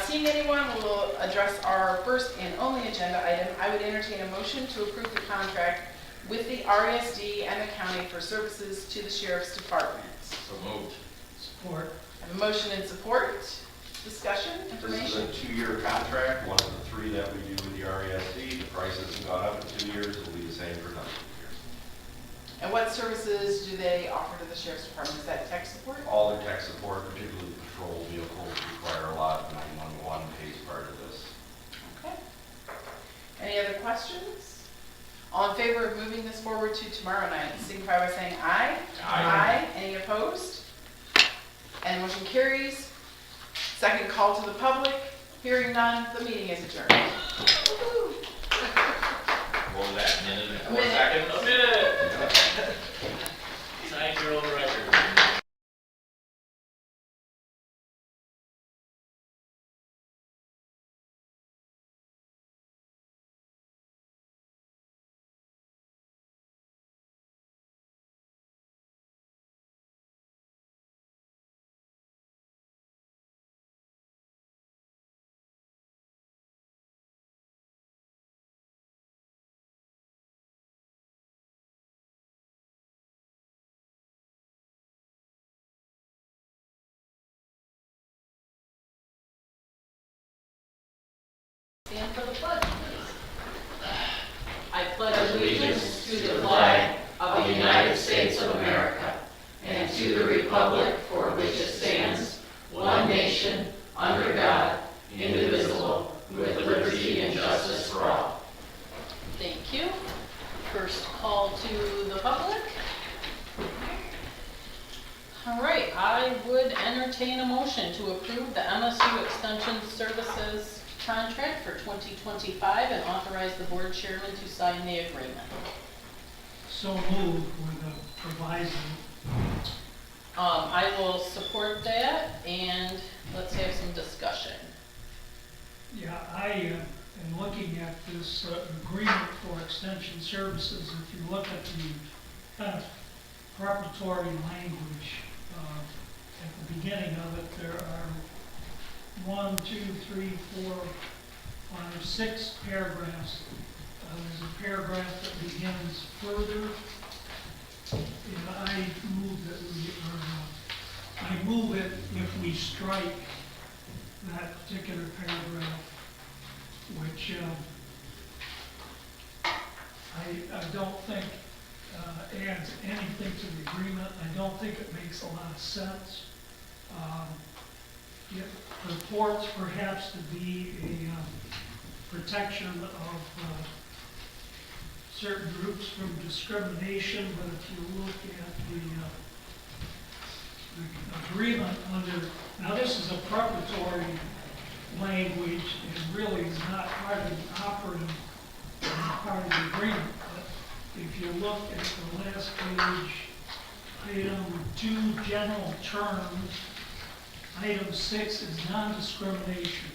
Not seeing anyone, we will address our first and only agenda item. I would entertain a motion to approve the contract with the RESD and the county for services to the Sheriff's Department. So moved. Support. I have a motion and support. Discussion, information? This is a 2-year contract, one of the 3 that we do with the RESD. The price hasn't gone up in 2 years, it'll be the same for another 2 years. And what services do they offer to the Sheriff's Department? Is that tech support? All their tech support, particularly the patrol vehicles, require a lot. 911 pays part of this. Okay. Any other questions? All in favor of moving this forward to tomorrow night, signify by saying aye. Aye. Any opposed? And motion carries. Second call to the public. Hearing none, the meeting is adjourned. What was that, minute? A 4 minute. seconds? A minute. Sign your own record. Stand for the pledge, please. I pledge allegiance to the flag of the United States of America and to the republic for which it stands, one nation, under God, indivisible, with liberty and justice for all. Thank you. First call to the public. All right, I would entertain a motion to approve the MSU Extension Services contract for 2025 and authorize the board chairman to sign the agreement. So moved with a proviso. I will support that, and let's have some discussion. Yeah, I am looking at this agreement for extension services. If you look at the kind of preparatory language at the beginning of it, there are 1, 2, 3, 4, 5, 6 paragraphs. There's a paragraph that begins further. And I move it if we strike that particular paragraph, which I don't think adds anything to the agreement. I don't think it makes a lot of sense. It purports perhaps to be a protection of certain groups from discrimination, but if you look at the agreement under, now this is a preparatory language and really is not part of the operative part of the agreement. But if you look at the last page, item 2, general terms, item 6 is non-discrimination,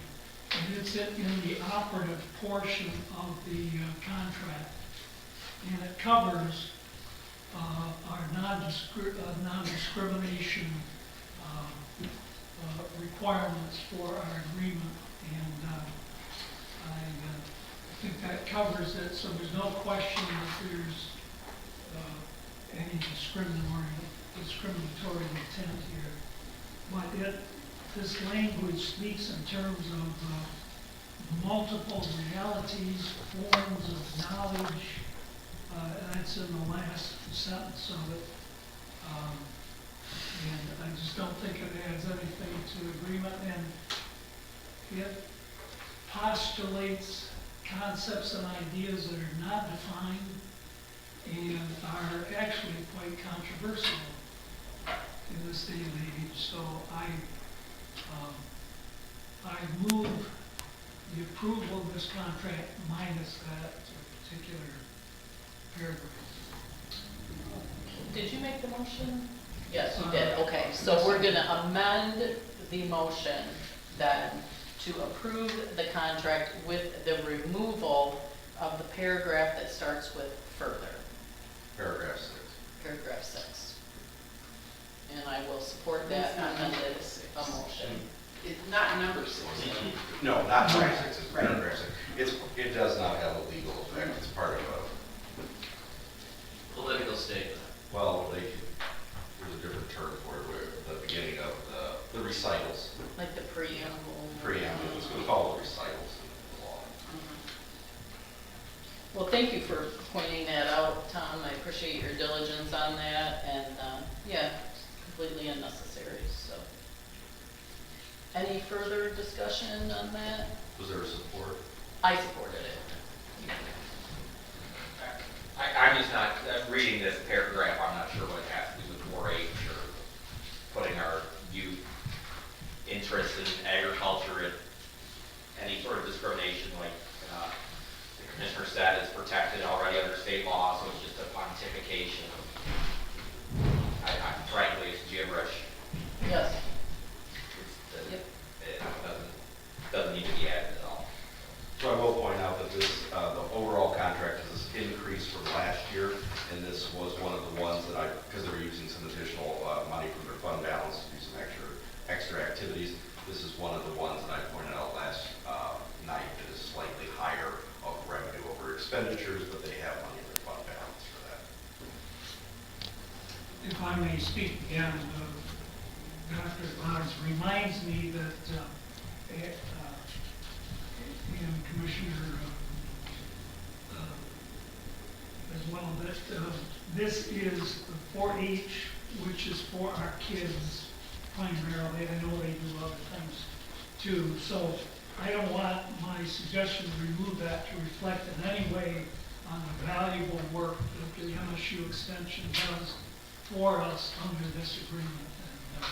and it's in the operative portion of the contract. And it covers our non-discrimination requirements for our agreement, and I think that covers it, so there's no question that there's any discriminatory intent here. But this language speaks in terms of multiple realities, forms of knowledge. That's in the last sentence of it. And I just don't think it adds anything to the agreement. And it postulates concepts and ideas that are not defined and are actually quite controversial in this day and age. So I move the approval of this contract minus that particular paragraph. Did you make the motion? Yes, you did. Okay, so we're going to amend the motion then to approve the contract with the removal of the paragraph that starts with further. Paragraph 6. Paragraph 6. And I will support that amended motion. It's not number 6. No, not Right. paragraph 6, it's paragraph 6. It does not have a legal effect, it's part of a, Political statement. well, there's a different term for it, where the beginning of the recitals, Like the preamble. preambles, we call it recitals in the law. Well, thank you for pointing that out, Tom. I appreciate your diligence on that, and, yeah, completely unnecessary, so. Any further discussion on that? Was there support? I supported it. I'm just not, reading this paragraph, I'm not sure what it has to do with 4-H or putting our youth interest in agriculture and any sort of discrimination like the commissioner said is protected already under state law, so it's just a pontification. Frankly, it's gibberish. Yes. It's, Yep. it doesn't need to be added at all. So I will point out that this, the overall contract is increased from last year, and this was one of the ones that because they were using some additional money from their fund balance to do some extra activities. This is one of the ones that I pointed out last night that is slightly higher of revenue over expenditures, but they have money in their fund balance for that. If I may speak again, Dr. Boggs reminds me that, and Commissioner as well, that this is the 4-H, which is for our kids primarily. I know they do other things too. So I don't want my suggestion to remove that to reflect in any way on the valuable work that the MSU Extension does for us under this agreement. And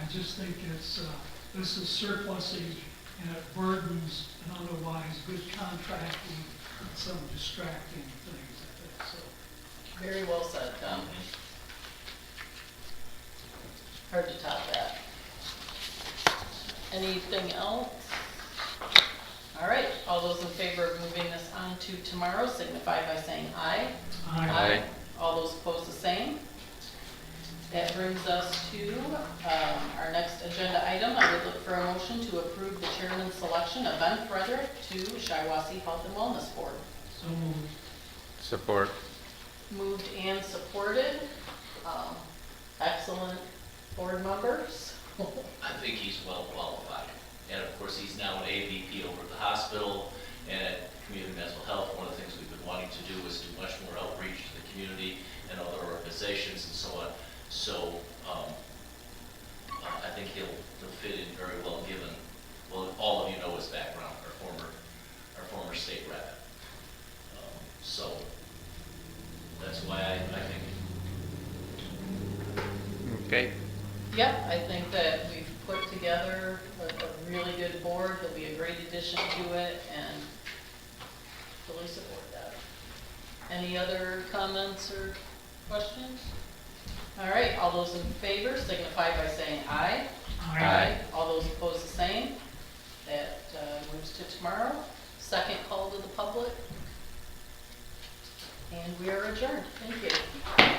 I just think this is surplusage, and it burdens an otherwise good contracting and some distracting things, I think, so. Very well said, Tom. Hard to top that. Anything else? All right, all those in favor of moving this on to tomorrow signify by saying aye. Aye. All those opposed, the same. That brings us to our next agenda item. I would look for a motion to approve the chairman's selection of Ben Frederick to Shiawassee Health and Wellness Board. So moved. Support. Moved and supported. Excellent board members. I think he's well qualified. And of course, he's now an AVP over at the hospital and at Community Mental Health. One of the things we've been wanting to do is do much more outreach to the community and other organizations and so on. So I think he'll fit in very well given, well, all of you know his background, our former state rep. So that's why I think. Okay. Yep, I think that we've put together a really good board. He'll be a great addition to it, and fully support that. Any other comments or questions? All right, all those in favor signify by saying aye. Aye. All those opposed, the same. That moves to tomorrow. Second call to the public. And we are adjourned. Thank you.